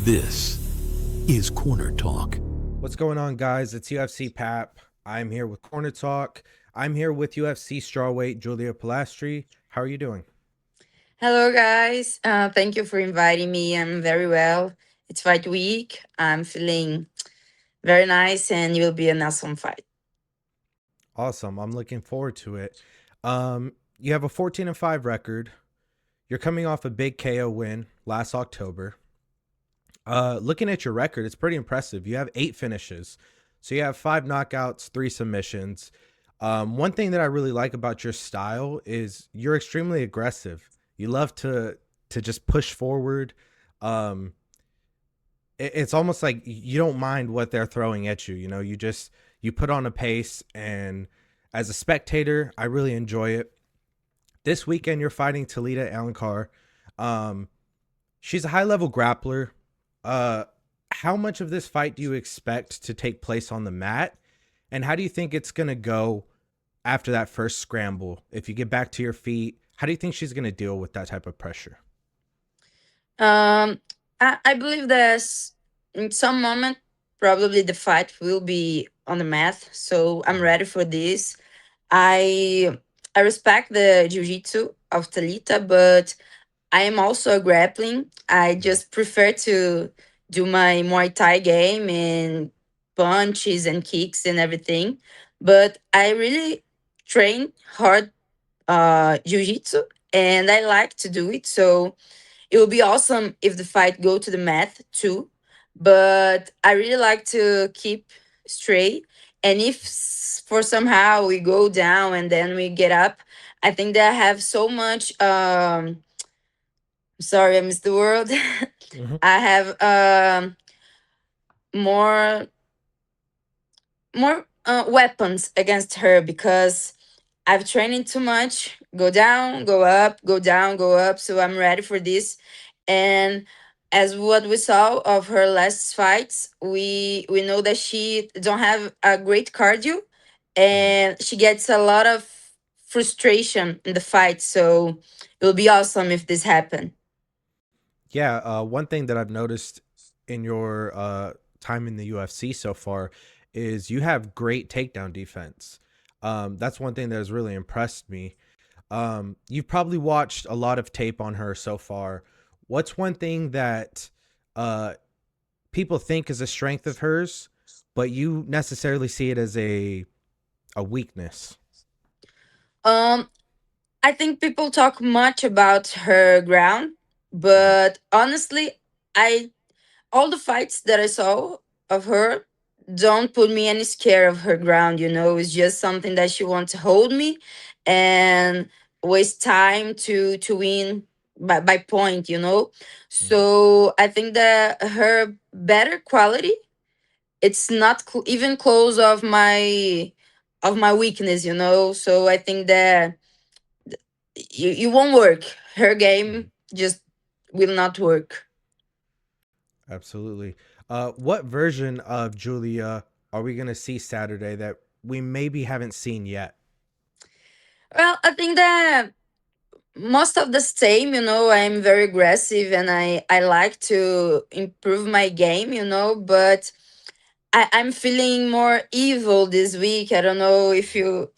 This is Corner Talk. What's going on, guys? It's UFC Pap. I'm here with Corner Talk. I'm here with UFC strawweight Julia Polastri. How are you doing? Hello, guys. Thank you for inviting me. I'm very well. It's fight week. I'm feeling very nice, and it will be an awesome fight. Awesome. I'm looking forward to it. You have a 14-5 record. You're coming off a big KO win last October. Looking at your record, it's pretty impressive. You have 8 finishes. So you have 5 knockouts, 3 submissions. One thing that I really like about your style is you're extremely aggressive. You love to just push forward. It's almost like you don't mind what they're throwing at you. You know, you put on a pace, and as a spectator, I really enjoy it. This weekend, you're fighting Talita Alencar. She's a high-level grappler. How much of this fight do you expect to take place on the mat? And how do you think it's going to go after that first scramble? If you get back to your feet, how do you think she's going to deal with that type of pressure? Um, I believe that in some moment, probably the fight will be on the mat. So I'm Mhm. ready for this. I I respect the jiu-jitsu of Talita, but I am also a grappling. I Mhm. just prefer to do my Muay Thai game and punches and kicks and everything. But I really train hard jiu-jitsu, and I like to do it. So it would be awesome if the fight go to the mat too. But I really like to keep straight. And if for somehow we go down and then we get up, I think that I have so much sorry, I missed the word. Mhm. I have more weapons against her because I've trained too much. Go down, go up, go down, go up. So I'm ready for this. And as what we saw of her last fights, we know that she don't have a great cardio, Right. and she gets a lot of frustration in the fight. So it will be awesome if this happen. Yeah. One thing that I've noticed in your time in the UFC so far is you have great takedown defense. That's one thing that has really impressed me. You've probably watched a lot of tape on her so far. What's one thing that uh, people think is a strength of hers, but you necessarily see it as a weakness? Um, I think people talk much about her ground, Mhm. but honestly, I all the fights that I saw of her don't put me any scare of her ground. It's just something that she wants to hold me and waste time to win by point. Mhm. So I think that her better quality, it's not even close of my weakness. So I think that you won't work. Her Mhm. game just will not work. Absolutely. What version of Julia are we going to see Saturday that we maybe haven't seen yet? Well, I think that most of the same. I'm very aggressive, and I like to improve my game. But I'm feeling more evil this week. I don't know if you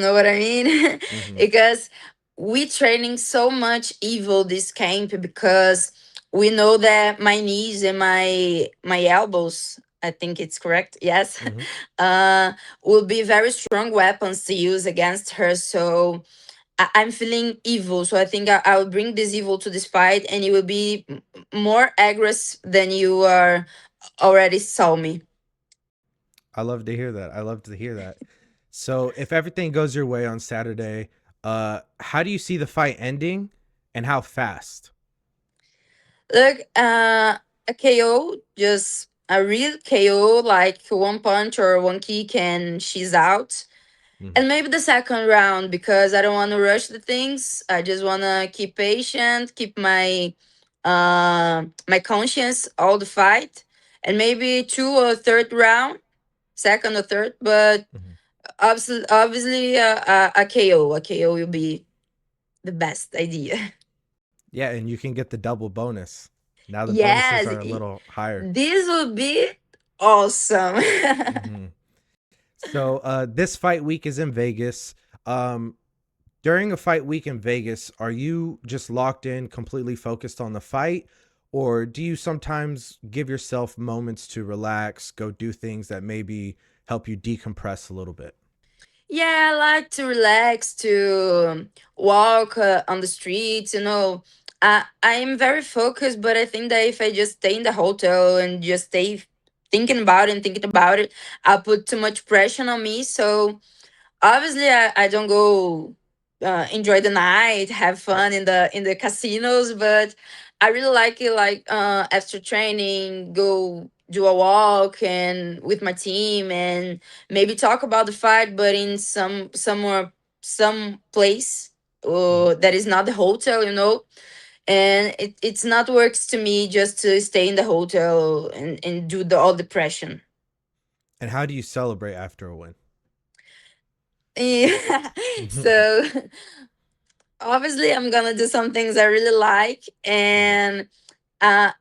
know what I mean. Hmm. Because we training so much evil this camp because we know that my knees and my elbows, I think it's correct, yes, Hmm. uh will be very strong weapons to use against her. So I'm feeling evil. So I think I will bring this evil to this fight, and it will be more aggressive than you are already saw me. I love to hear that. I love to hear that. So if everything goes your way on Saturday, how do you see the fight ending and how fast? Look, a KO, just a real KO, like one punch or one kick, and she's out. Hmm. And maybe the second round, because I don't want to rush the things. I just want to keep patient, keep my conscience all the fight, and maybe two or third round, second or third. But Hmm. obviously, a KO will be the best idea. Yeah, and you can get the double bonus. Now the bonuses Yes, are a little higher. this would be awesome. Hmm. So this fight week is in Vegas. Um, During a fight week in Vegas, are you just locked in, completely focused on the fight? Or do you sometimes give yourself moments to relax, go do things that maybe help you decompress a little bit? Yeah, I like to relax, to walk on the streets. I am very focused, but I think that if I just stay in the hotel and just stay thinking about it, I put too much pressure on me. So obviously I don't go enjoy the night, have fun in the casinos, but I really like it, like after training go do a walk and with my team and maybe talk about the fight, but in some place Mhm. that is not the hotel, and it's not works to me just to stay in the hotel and do all the pressure. And how do you celebrate after a win? Yeah. So obviously I'm gonna do some things I really like, Mhm. and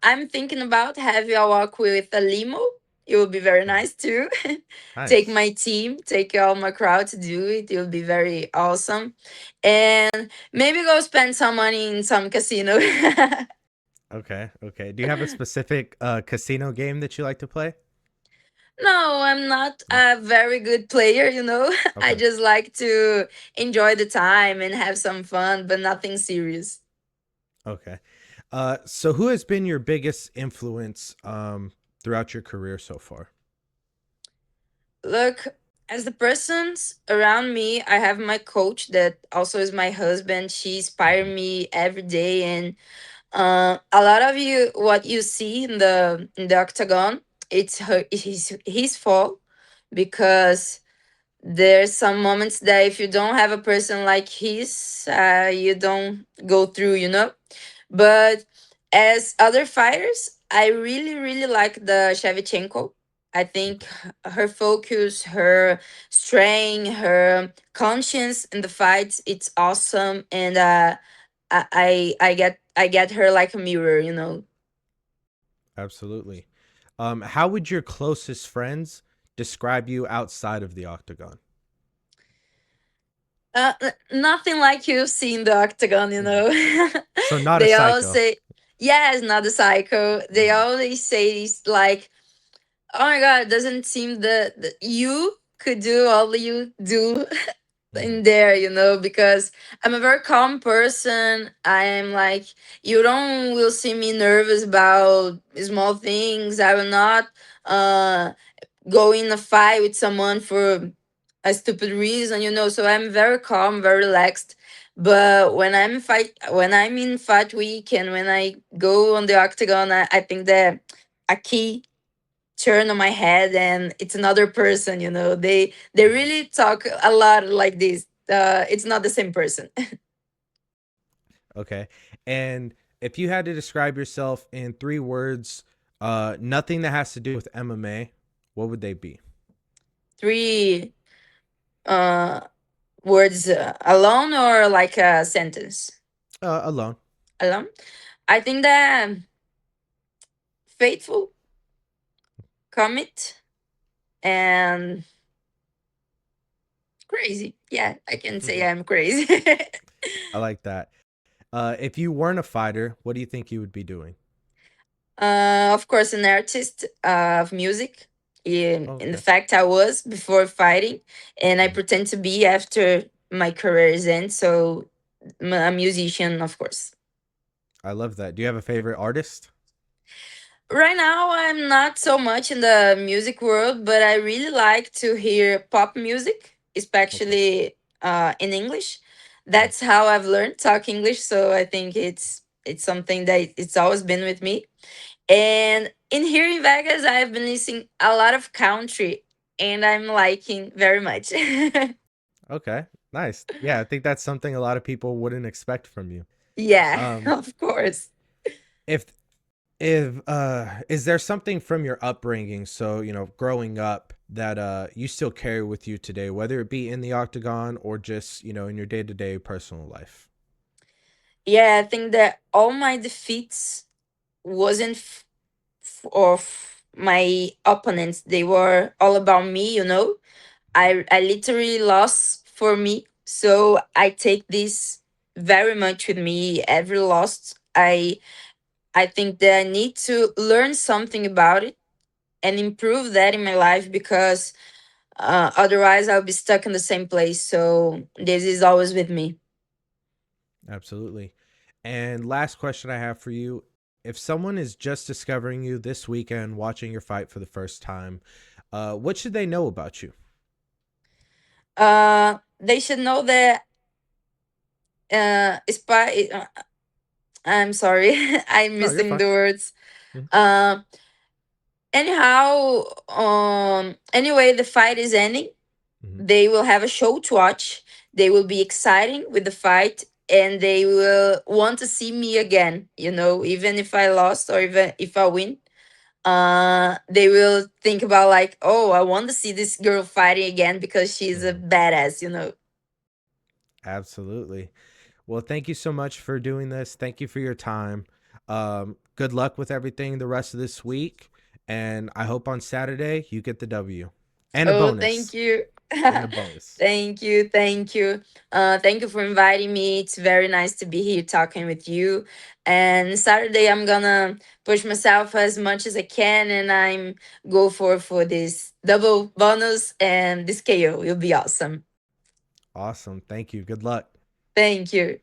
I'm thinking about having a walk with a limo. It would be very Mhm. nice too. Take Nice. my team, take all my crowd to do it. It would be very awesome, and maybe go spend some money in some casino. Okay. Okay. Do you have a specific casino game that you like to play? No, I'm not No. a very good player. I Okay. just like to enjoy the time and have some fun, but nothing serious. Okay. So who has been your biggest influence throughout your career so far? Look, as the persons around me, I have my coach that also is my husband. She inspires Mhm. me every day, and a lot of you, what you see in the octagon, it's his fault, because there's some moments that if you don't have a person like his, you don't go through, but as other fighters, I really, really like the Shevchenko. I think Okay. her focus, her strength, her conscience in the fights, it's awesome. And I get her like a mirror. Absolutely. How would your closest friends describe you outside of the octagon? Nothing like you see in the octagon, Mhm. So not a They all psycho. say, yeah, it's not a psycho. They Mhm. always say it's like, oh my god, it doesn't seem that you could do all you do Mhm. in there, because I'm a very calm person. I am like, you don't will see me nervous about small things. I will not uh go in a fight with someone for a stupid reason, so I'm very calm, very relaxed. But when I'm in fight week and when I go on the octagon, I think that a key turn on my head and it's another person. They Mhm. really talk a lot like this. It's not the same person. Okay. And if you had to describe yourself in 3 words, nothing that has to do with MMA, what would they be? Three uh words alone or like a sentence? Alone. Alone. I think that faithful, commit, and crazy. Yeah, I can say I'm crazy. I like that. If you weren't a fighter, what do you think you would be doing? Of course, an artist of music. In the Okay. fact, I was before fighting, and I Mhm. pretend to be after my career's end. So, a musician, of course. I love that. Do you have a favorite artist? Right now, I'm not so much in the music world, but I really like to hear pop music, Okay. especially in English. Mhm. That's how I've learned talk English. So I think it's something that it's always been with me. And in here in Vegas, I've been listening a lot of country, and I'm liking very much. Okay. Nice. Yeah, I think that's something a lot of people wouldn't expect from you. Yeah, Um, of course. if if is there something from your upbringing, so growing up, that you still carry with you today, whether it be in the octagon or just in your day-to-day personal life? Yeah, I think that all my defeats wasn't of my opponents. They were all about me, you know. I literally lost for me. So I take this very much with me. Every loss, I think that I need to learn something about it and improve that in my life, because otherwise I'll be stuck in the same place. So this is always with me. Absolutely. And last question I have for you. If someone is just discovering you this weekend, watching your fight for the first time, what should they know about you? They should know that I'm sorry, I'm No, you're missing fine. the words. Mhm. Uh, anyhow, anyway, the fight is ending. Mhm. They will have a show to watch. They will be exciting with the fight, and they will want to see me again. You know, even if I lost or even if I win, they will think about like, oh, I want to see this girl fighting again because she's a Mhm. badass. You know. Absolutely. Well, thank you so much for doing this. Thank you for your time. Good luck with everything the rest of this week. And I hope on Saturday you get the W and a Oh, thank bonus. you. And a bonus. Thank you. Thank you. Thank you for inviting me. It's very nice to be here talking with you. And Saturday, I'm gonna push myself as much as I can, and I'm go for this double bonus and this KO. It'll be awesome. Awesome. Thank you. Good luck. Thank you.